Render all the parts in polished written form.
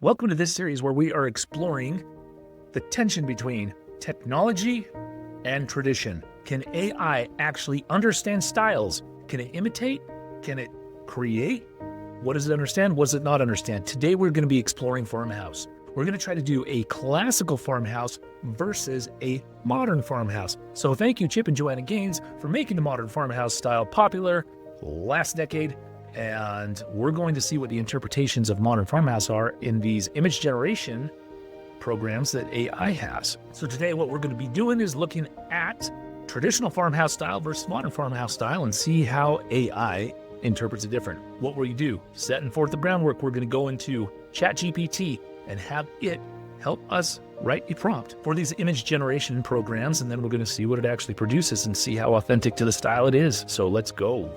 Welcome to this series where we are exploring the tension between technology and tradition. Can AI actually understand styles? Can it imitate? Can it create? What does it understand? What does it not understand? Today we're going to be exploring Farmhouse. We're going to try to do a classical farmhouse versus a modern farmhouse. So thank you, Chip and Joanna Gaines, for making the modern farmhouse style popular last decade. And we're going to see what the interpretations of modern farmhouse are in these image generation programs that AI has. So today what we're going to be doing is looking at traditional farmhouse style versus modern farmhouse style and see how AI interprets it different. What will you do? Setting forth the groundwork, we're going to go into ChatGPT and have it help us write a prompt for these image generation programs, and then we're going to see what it actually produces and see how authentic to the style it is. So let's go.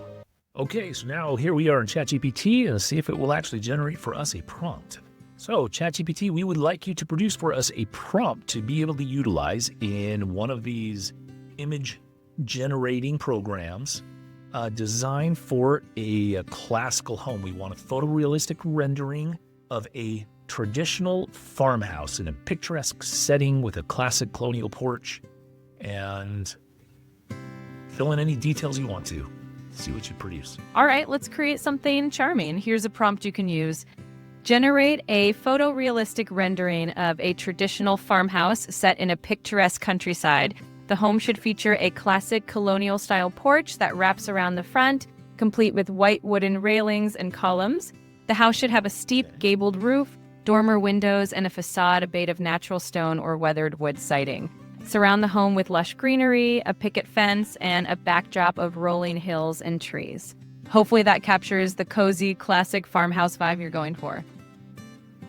Okay, so now here we are in ChatGPT and see if it will actually generate for us a prompt. So ChatGPT, we would like you to produce for us a prompt to be able to utilize in one of these image generating programs designed for a classical home. We want a photorealistic rendering of a traditional farmhouse in a picturesque setting with a classic colonial porch, and fill in any details you want to. See what you produce. All right, let's create something charming. Here's a prompt you can use. Generate a photorealistic rendering of a traditional farmhouse set in a picturesque countryside. The home should feature a classic colonial style porch that wraps around the front, complete with white wooden railings and columns. The house should have a steep gabled roof, dormer windows, and a facade made of natural stone or weathered wood siding. Surround the home with lush greenery, a picket fence, and a backdrop of rolling hills and trees. Hopefully that captures the cozy, classic farmhouse vibe you're going for.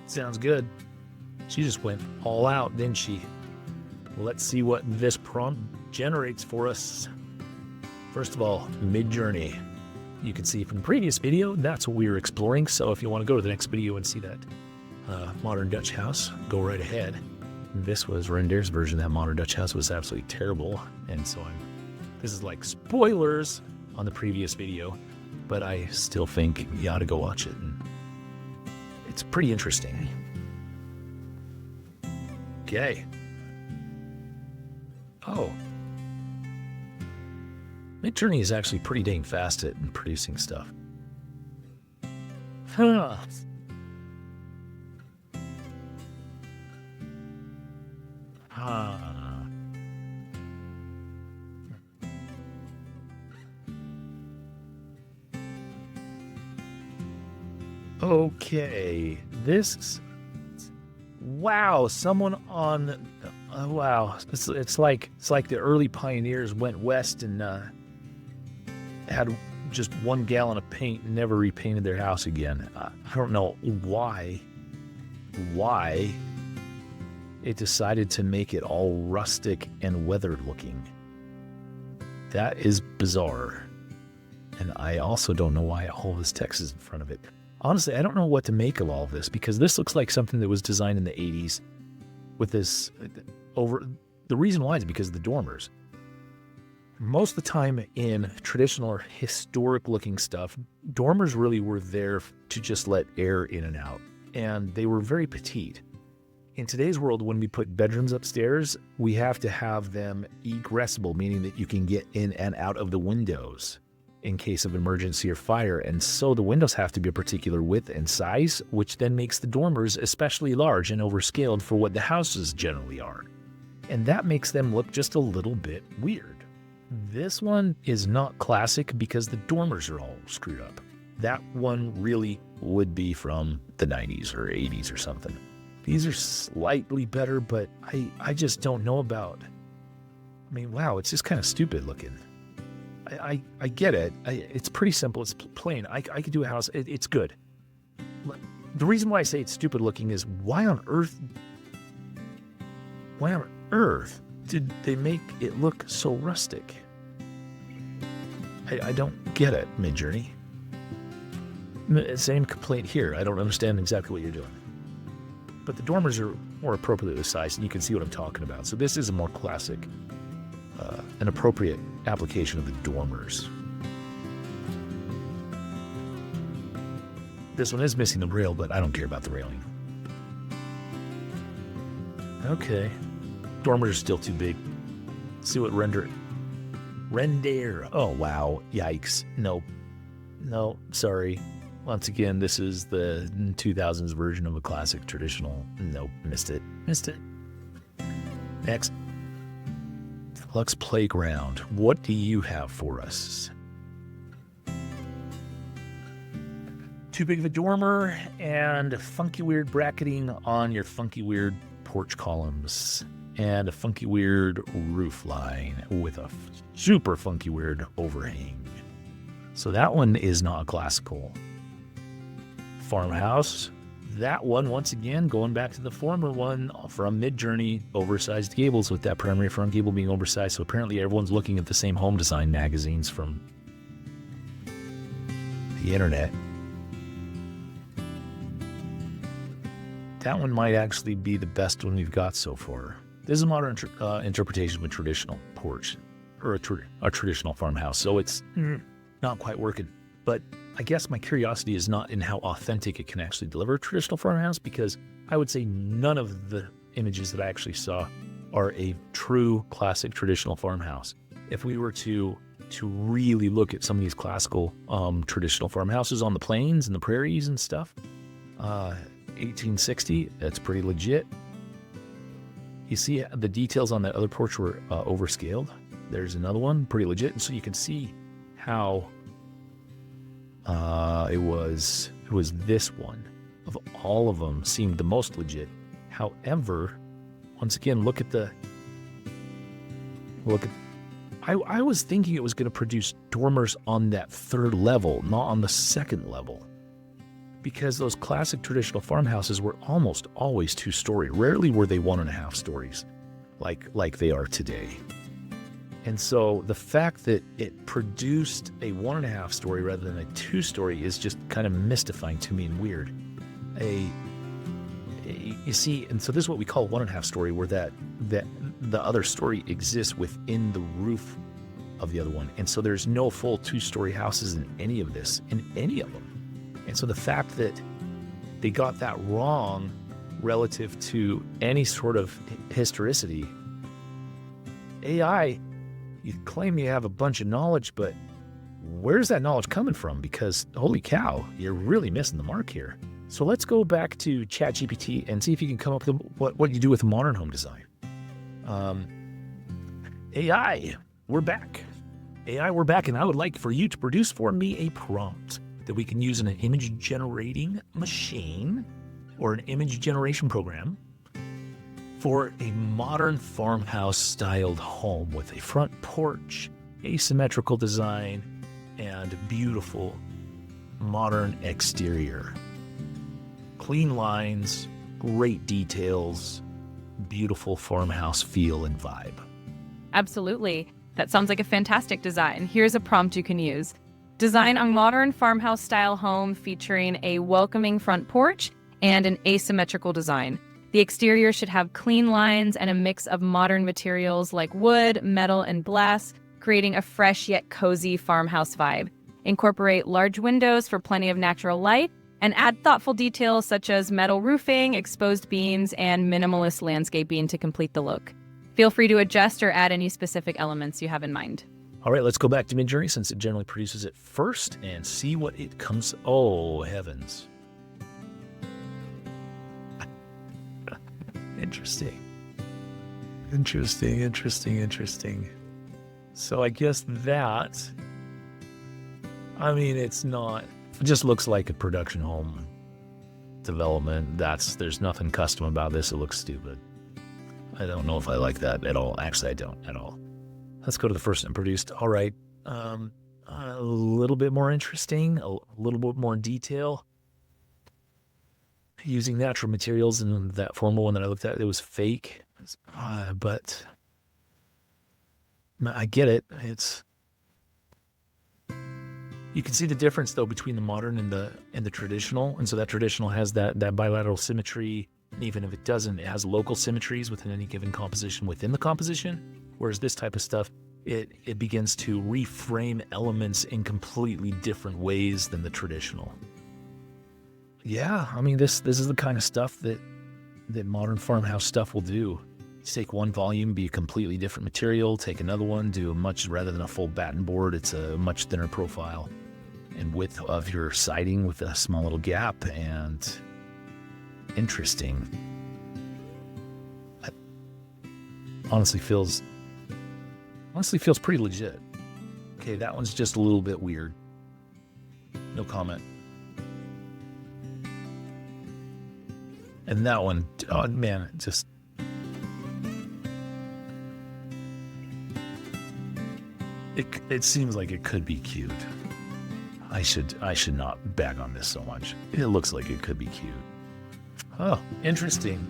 Sounds good. She just went all out, didn't she? Let's see what this prompt generates for us. First of all, Midjourney. You can see from the previous video, that's what we were exploring. So if you want to go to the next video and see that modern Dutch house, go right ahead. This was Render's version. That modern Dutch house was absolutely terrible. And so this is like spoilers on the previous video, but I still think you ought to go watch it. And it's pretty interesting. Okay. Oh. Midjourney is actually pretty dang fast at producing stuff. Huh. Okay, wow, someone on, wow, it's like the early pioneers went west and had just 1 gallon of paint and never repainted their house again. I don't know why it decided to make it all rustic and weathered looking. That is bizarre. And I also don't know why all this text is in front of it. Honestly, I don't know what to make of all of this, because this looks like something that was designed in the 80s with this the reason why is because of the dormers. Most of the time in traditional or historic looking stuff, dormers really were there to just let air in and out, and they were very petite. In today's world, when we put bedrooms upstairs, we have to have them egressible, meaning that you can get in and out of the windows in case of emergency or fire. And so the windows have to be a particular width and size, which then makes the dormers especially large and overscaled for what the houses generally are. And that makes them look just a little bit weird. This one is not classic because the dormers are all screwed up. That one really would be from the 90s or 80s or something. These are slightly better, but I just don't know about. I mean, wow, it's just kind of stupid looking. I get it. It's pretty simple. It's plain. I could do a house. It's good. The reason why I say it's stupid looking is why on earth did they make it look so rustic? I don't get it, Midjourney. Same complaint here. I don't understand exactly what you're doing. But the dormers are more appropriately sized, and you can see what I'm talking about. So this is a more classic, an appropriate application of the dormers. This one is missing the rail, but I don't care about the railing. Okay. Dormers are still too big. Let's see what render. Oh, wow. Yikes. Nope. No, sorry. Once again, this is the 2000s version of a classic traditional. Nope, missed it. Next. Deluxe Playground. What do you have for us? Too big of a dormer and funky weird bracketing on your funky weird porch columns and a funky weird roof line with a super funky weird overhang. So that one is not classical. Farmhouse. That one, once again, going back to the former one from Midjourney, oversized gables with that primary front gable being oversized. So apparently everyone's looking at the same home design magazines from the internet. That one might actually be the best one we've got so far. This is a modern interpretation of a traditional porch or a traditional farmhouse. So it's not quite working. But I guess my curiosity is not in how authentic it can actually deliver a traditional farmhouse, because I would say none of the images that I actually saw are a true classic traditional farmhouse. If we were to really look at some of these classical traditional farmhouses on the plains and the prairies and stuff, 1860, that's pretty legit. You see the details on that other porch were overscaled. There's another one, pretty legit. And so you can see how it was this one of all of them seemed the most legit. However, once again, I was thinking it was going to produce dormers on that third level, not on the second level, because those classic traditional farmhouses were almost always 2-story. Rarely were they 1.5 stories like they are today. And so the fact that it produced a 1.5 story rather than a 2-story is just kind of mystifying to me and weird. You see, and so this is what we call 1.5 story, where that the other story exists within the roof of the other one. And so there's no full 2-story houses in any of them. And so the fact that they got that wrong relative to any sort of historicity, AI, you claim you have a bunch of knowledge, but where's that knowledge coming from? Because holy cow, you're really missing the mark here. So let's go back to ChatGPT and see if you can come up with what you do with modern home design. AI, we're back. And I would like for you to produce for me a prompt that we can use in an image generating machine or an image generation program for a modern farmhouse styled home with a front porch, asymmetrical design, and beautiful modern exterior. Clean lines, great details, beautiful farmhouse feel and vibe. Absolutely. That sounds like a fantastic design. Here's a prompt you can use. Design a modern farmhouse-style home featuring a welcoming front porch and an asymmetrical design. The exterior should have clean lines and a mix of modern materials like wood, metal, and glass, creating a fresh yet cozy farmhouse vibe. Incorporate large windows for plenty of natural light, and add thoughtful details such as metal roofing, exposed beams, and minimalist landscaping to complete the look. Feel free to adjust or add any specific elements you have in mind. All right, let's go back to Midjourney since it generally produces it first and see what it comes. Oh, heavens. Interesting. So I guess that, it's not, it just looks like a production home development. There's nothing custom about this. It looks stupid. I don't know if I like that at all. Actually, I don't at all. Let's go to the first and produced. All right. A little bit more interesting, a little bit more detail. Using natural materials, and that former one that I looked at, it was fake. But I get it. You can see the difference though between the modern and the traditional. And so that traditional has that bilateral symmetry. And even if it doesn't, it has local symmetries within any given composition within the composition. Whereas this type of stuff, it begins to reframe elements in completely different ways than the traditional. Yeah, this is the kind of stuff that that modern farmhouse stuff will do. Take one volume, be a completely different material, take another one, do a much, rather than a full batten board, it's a much thinner profile and width of your siding with a small little gap, and interesting. That honestly feels pretty legit. Okay, that one's just a little bit weird. No comment. And that one, oh man, it seems like it could be cute. I should not bag on this so much. It looks like it could be cute. Oh, interesting.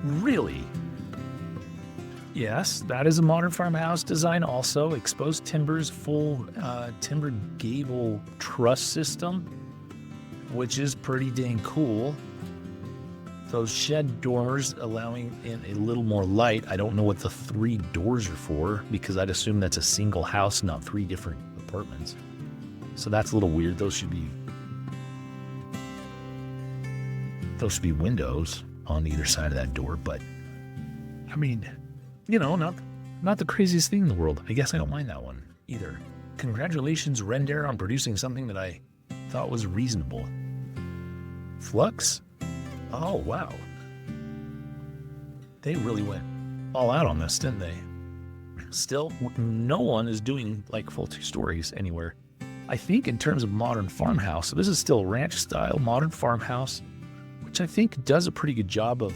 Really? Yes, that is a modern farmhouse design also. Exposed timbers, full timbered gable truss system, which is pretty dang cool. Those shed doors allowing in a little more light. I don't know what the 3 doors are for, because I'd assume that's a single house, not 3 different apartments. So that's a little weird. Those should be windows on either side of that door, but I mean, not the craziest thing in the world. I guess I don't mind that one either. Congratulations, Render, on producing something that I thought was reasonable. Flux? Oh, wow. They really went all out on this, didn't they? Still, no one is doing like full 2 stories anywhere. I think in terms of modern farmhouse, so this is still ranch style modern farmhouse, which I think does a pretty good job of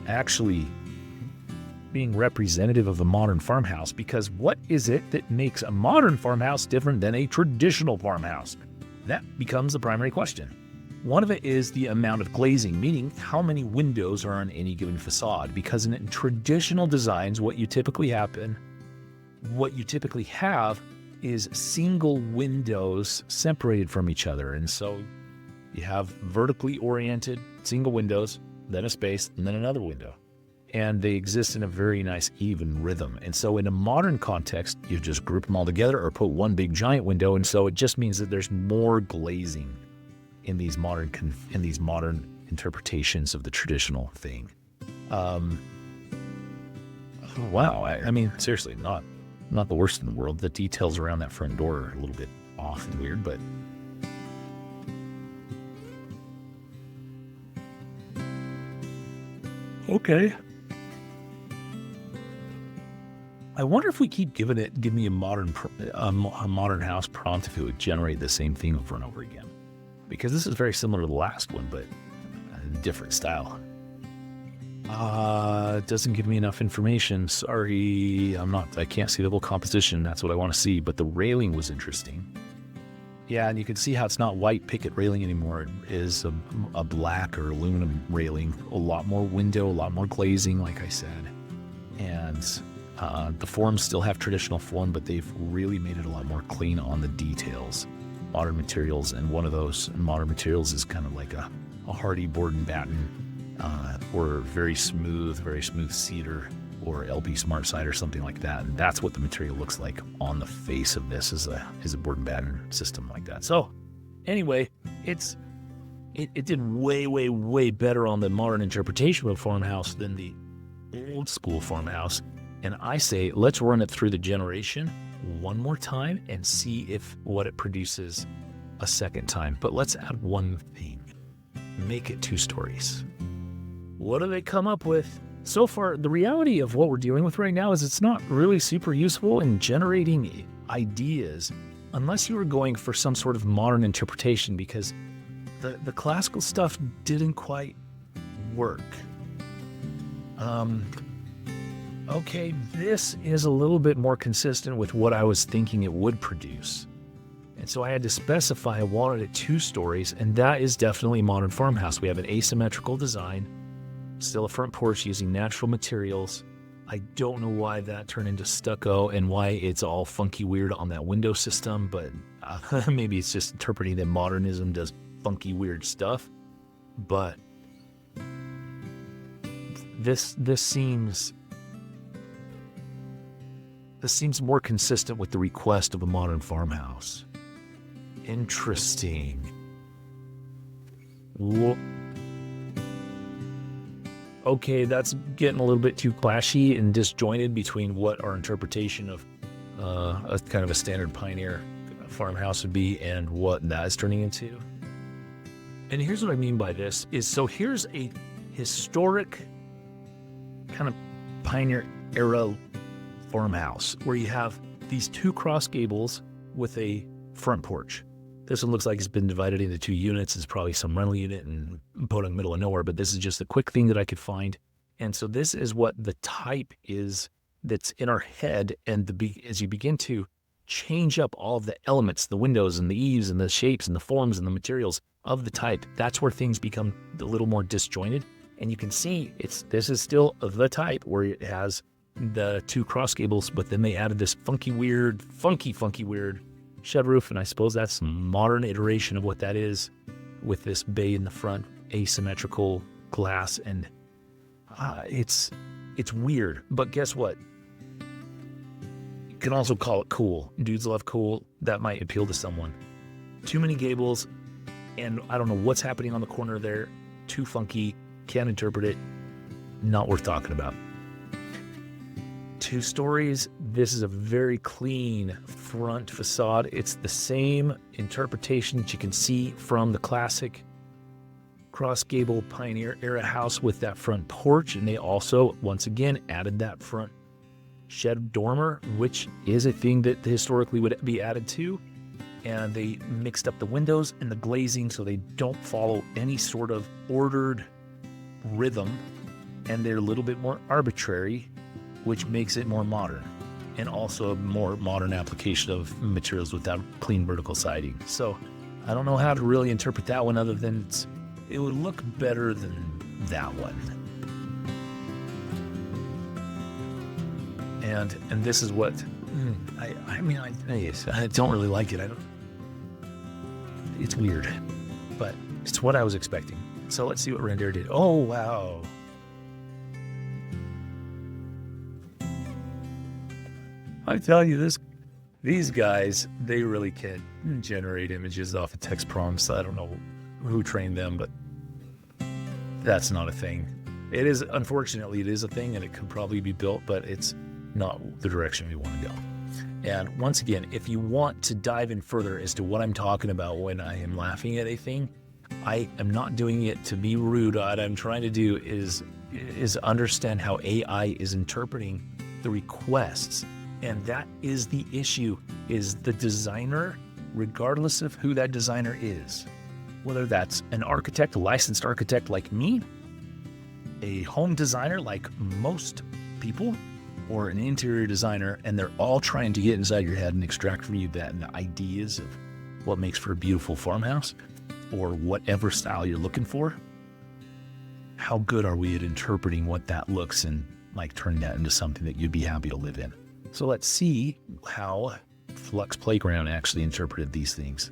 actually being representative of a modern farmhouse, because what is it that makes a modern farmhouse different than a traditional farmhouse? That becomes the primary question. One of it is the amount of glazing, meaning how many windows are on any given facade, because in traditional designs, what you typically have is single windows separated from each other. And so you have vertically oriented single windows, then a space, and then another window. And they exist in a very nice even rhythm. And so in a modern context, you just group them all together or put one big giant window. And so it just means that there's more glazing in these modern interpretations of the traditional thing. Wow. I mean, seriously, not the worst in the world. The details around that front door are a little bit off and weird, but okay. I wonder if we keep give me a modern house prompt, if it would generate the same thing over and over again. Because this is very similar to the last one, but a different style. It doesn't give me enough information. Sorry, I can't see the whole composition. That's what I want to see, but the railing was interesting. Yeah, and you can see how it's not white picket railing anymore. It is a black or aluminum railing. A lot more window, a lot more glazing, like I said. And the forms still have traditional form, but they've really made it a lot more clean on the details. Modern materials, and one of those modern materials is kind of like a hardy board and batten, or very smooth cedar, or LP Smart Side or something like that. And that's what the material looks like on the face of this, is a board and batten system like that. So anyway, it did way better on the modern interpretation of a farmhouse than the old school farmhouse. And I say, let's run it through the generation one more time and see what it produces a second time. But let's add one thing. Make it 2 stories. What do they come up with? So far, the reality of what we're dealing with right now is it's not really super useful in generating ideas unless you were going for some sort of modern interpretation, because the classical stuff didn't quite work. Okay, this is a little bit more consistent with what I was thinking it would produce. And so I had to specify I wanted it 2 stories, and that is definitely modern farmhouse. We have an asymmetrical design, still a front porch using natural materials. I don't know why that turned into stucco and why it's all funky weird on that window system, but maybe it's just interpreting that modernism does funky weird stuff. But this seems more consistent with the request of a modern farmhouse. Interesting. okay, that's getting a little bit too clashy and disjointed between what our interpretation of a kind of a standard pioneer farmhouse would be and what that is turning into. And here's what I mean by this is, so here's a historic kind of pioneer era farmhouse where you have these two cross gables with a front porch. This one looks like it's been divided into two units. It's probably some rental unit and put in the middle of nowhere, but this is just a quick thing that I could find. And so this is what the type is that's in our head. And as you begin to change up all of the elements, the windows and the eaves and the shapes and the forms and the materials of the type, that's where things become a little more disjointed. And you can see this is still the type where it has the two cross gables, but then they added this funky weird shed roof, and I suppose that's a modern iteration of what that is, with this bay in the front, asymmetrical glass, and it's weird. But guess what? You can also call it cool. Dudes love cool. That might appeal to someone. Too many gables, and I don't know what's happening on the corner there. Too funky. Can't interpret it. Not worth talking about. 2 stories. This is a very clean front facade. It's the same interpretation that you can see from the classic cross gable pioneer era house with that front porch. And they also, once again, added that front shed dormer, which is a thing that historically would be added to. And they mixed up the windows and the glazing so they don't follow any sort of ordered rhythm. And they're a little bit more arbitrary, which makes it more modern, and also a more modern application of materials without clean vertical siding. So I don't know how to really interpret that one other than it would look better than that one. And this is what, I don't really like it. It's weird, but it's what I was expecting. So let's see what Render did. Oh, wow. I tell you, these guys, they really can generate images off of text prompts. I don't know who trained them, but that's not a thing. It is, unfortunately, it is a thing, and it could probably be built, but it's not the direction we want to go. And once again, if you want to dive in further as to what I'm talking about when I am laughing at a thing, I am not doing it to be rude. What I'm trying to do is understand how AI is interpreting the requests. And that is the issue, is the designer, regardless of who that designer is, whether that's an architect, a licensed architect like me, a home designer like most people, or an interior designer, and they're all trying to get inside your head and extract from you the ideas of what makes for a beautiful farmhouse, or whatever style you're looking for. How good are we at interpreting what that looks and like turning that into something that you'd be happy to live in? So let's see how Flux Playground actually interpreted these things.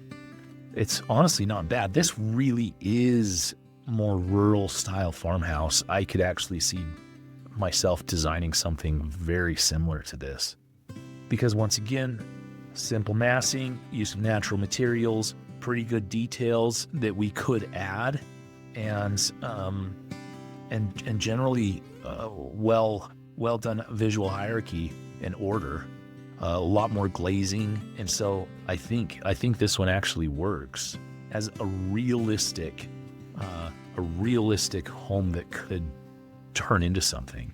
It's honestly not bad. This really is more rural style farmhouse. I could actually see myself designing something very similar to this. Because once again, simple massing, use of natural materials, pretty good details that we could add, and generally well done visual hierarchy and order, a lot more glazing. And so I think this one actually works as a realistic home that could turn into something.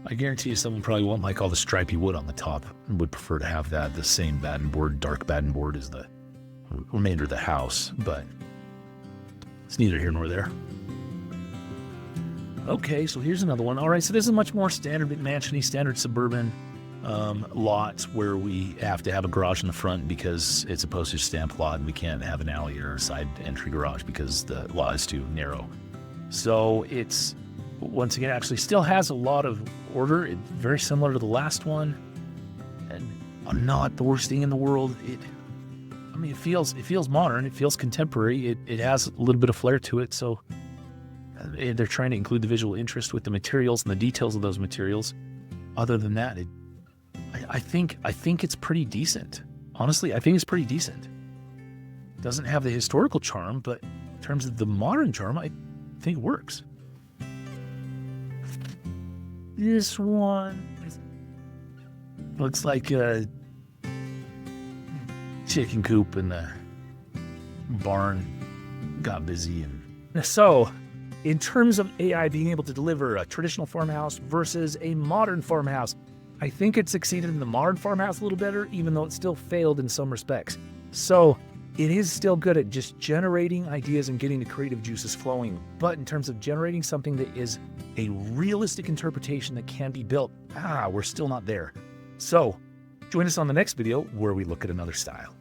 I guarantee you someone probably won't like all the stripy wood on the top and would prefer to have that the same dark batten board as the remainder of the house, but it's neither here nor there. Okay, so here's another one. All right, so this is much more standard mansion-y, standard suburban lots where we have to have a garage in the front because it's a postage stamp lot and we can't have an alley or a side entry garage because the lot is too narrow. So it's, once again, actually still has a lot of order. It's very similar to the last one, and not the worst thing in the world. It feels modern. It feels contemporary. It has a little bit of flair to it. So they're trying to include the visual interest with the materials and the details of those materials. Other than that, I think it's pretty decent. Honestly, I think it's pretty decent. It doesn't have the historical charm, but in terms of the modern charm, I I think it works. This one looks like a chicken coop and the barn got busy. And so, in terms of AI being able to deliver a traditional farmhouse versus a modern farmhouse, I think it succeeded in the modern farmhouse a little better, even though it still failed in some respects. So it is still good at just generating ideas and getting the creative juices flowing. But in terms of generating something that is a realistic interpretation that can be built, we're still not there. So join us on the next video where we look at another style.